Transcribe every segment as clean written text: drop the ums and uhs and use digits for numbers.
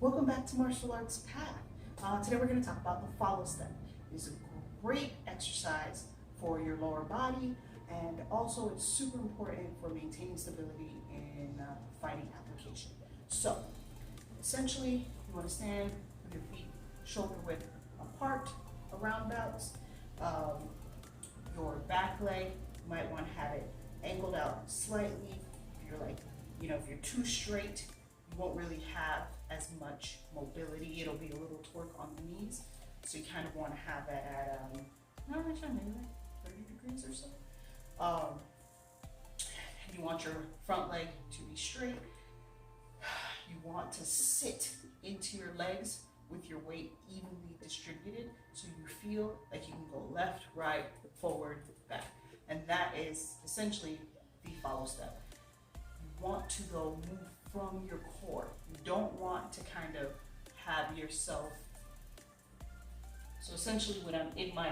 Welcome back to Martial Arts Path. Today we're going to talk about the follow step. It's a great exercise for your lower body, and also it's super important for maintaining stability in fighting application. So essentially, you want to stand with your feet shoulder width apart, around bouts. Your back leg, you might want to have it angled out slightly. If you're if you're too straight, you won't really have as much mobility. It'll be a little torque on the knees. So you kind of want to have that at, not really sure, maybe like 30 degrees or so. You want your front leg to be straight. You want to sit into your legs with your weight evenly distributed, so you feel like you can go left, right, forward, back. And that is essentially the follow step. You want to go move from your core. You don't want to kind of have yourself, so essentially when I'm in my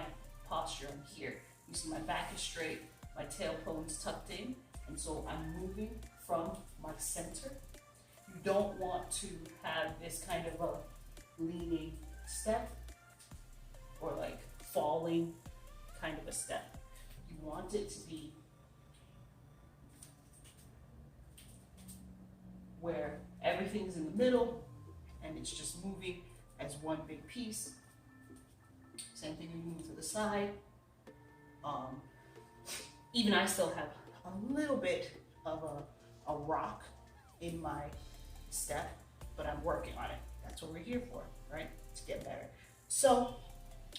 posture, I'm here. You see my back is straight, my tailbone's tucked in, and so I'm moving from my center. You don't want to have this kind of a leaning step or like falling kind of a step. You want it to be where everything's in the middle and it's just moving as one big piece. Same thing when you move to the side. Even I still have a little bit of a rock in my step, but I'm working on it. That's what we're here for, right? To get better. So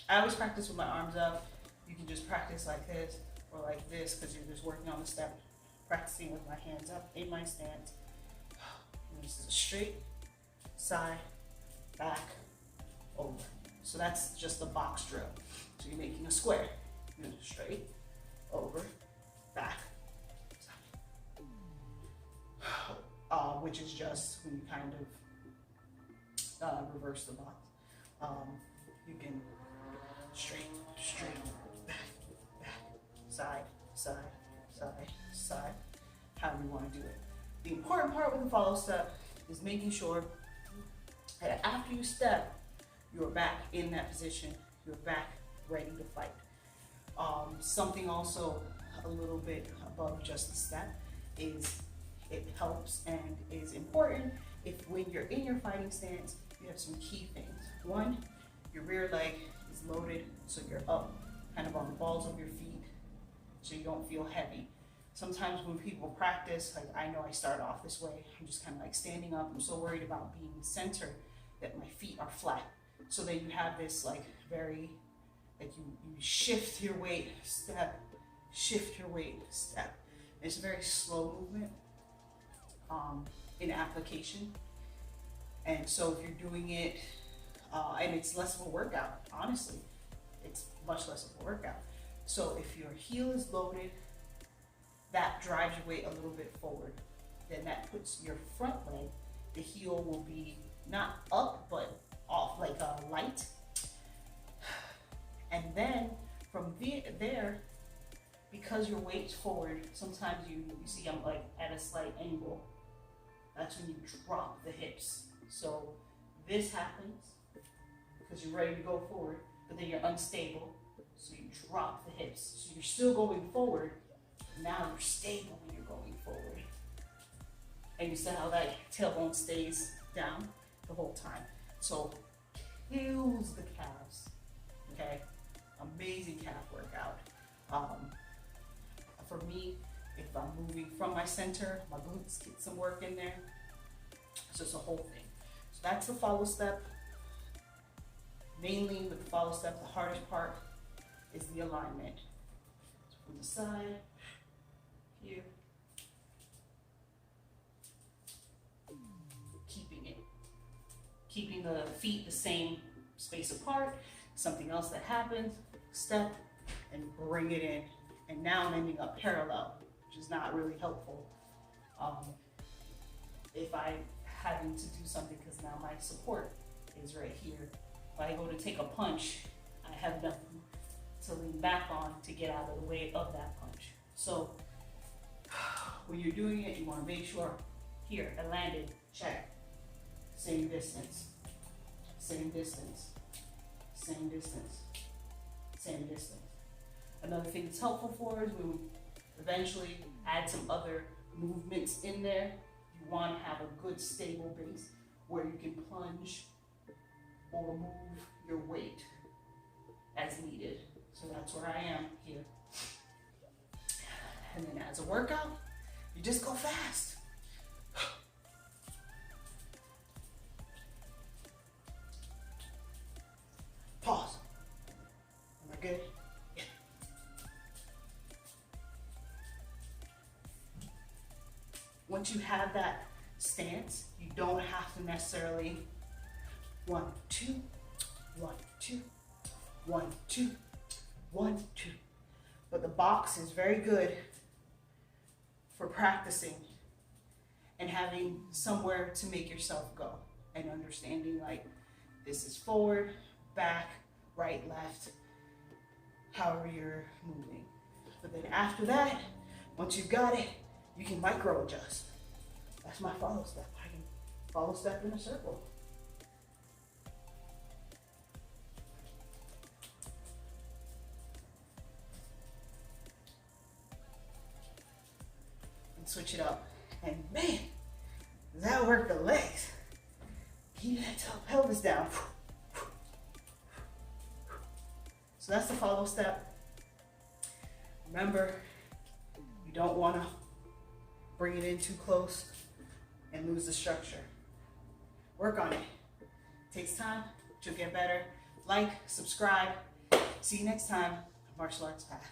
I always practice with my arms up. You can just practice like this or like this because you're just working on the step. Practicing with my hands up in my stance. And this is a straight, side, back, over. So that's just the box drill. So you're making a square. You're straight, over, back, side. Which is just when you kind of reverse the box. You can straight, back, side, side, however you want to do it. The important part with the follow step is making sure that after you step, you're back in that position, you're back ready to fight. Something also a little bit above just the step is it helps and is important if when you're in your fighting stance, you have some key things. One, your rear leg is loaded, so you're up kind of on the balls of your feet, so you don't feel heavy. Sometimes when people practice, like I know I start off this way, I'm just kind of like standing up. I'm so worried about being centered that my feet are flat. So then you have this like very, like you shift your weight, step, shift your weight, step. It's a very slow movement in application. And so if you're doing it, and it's less of a workout, honestly, it's much less of a workout. So if your heel is loaded, that drives your weight a little bit forward. Then that puts your front leg, the heel will be not up, but off, like light. And then from there, because your weight's forward, sometimes you see I'm like at a slight angle. That's when you drop the hips. So this happens because you're ready to go forward, but then you're unstable. So you drop the hips. So you're still going forward. Now you're stable when you're going forward. And you see how that tailbone stays down the whole time. So kills the calves, okay? Amazing calf workout. For me, if I'm moving from my center, my glutes get some work in there. So it's a whole thing. So that's the follow step. Mainly with the follow step, the hardest part is the alignment. So from the side, here, keeping the feet the same space apart. Something else that happens, step and bring it in. And now I'm ending up parallel, which is not really helpful. If I'm having to do something, because now my support is right here. If I go to take a punch, I have nothing to lean back on to get out of the way of that punch. So when you're doing it, you want to make sure, here, I landed, check. same distance, same distance, same distance, same distance. Another thing that's helpful for is when we eventually add some other movements in there, you want to have a good stable base where you can plunge or move your weight as needed. So that's where I am here. And then as a workout, you just go fast. Pause. Am I good? Yeah. Once you have that stance, you don't have to necessarily 1, 2, 1, 2, 1, 2, 1, 2. But the box is very good for practicing and having somewhere to make yourself go and understanding like this is forward, back, right, left, however you're moving. But then after that, once you've got it, you can micro adjust. That's my follow step. I can follow step in a circle. And switch it up. And man, does that work the legs? Keep that pelvis down. So that's the follow step. Remember, you don't want to bring it in too close and lose the structure. Work on it. Takes time, but you'll get better. Like, subscribe. See you next time. Martial Arts Path.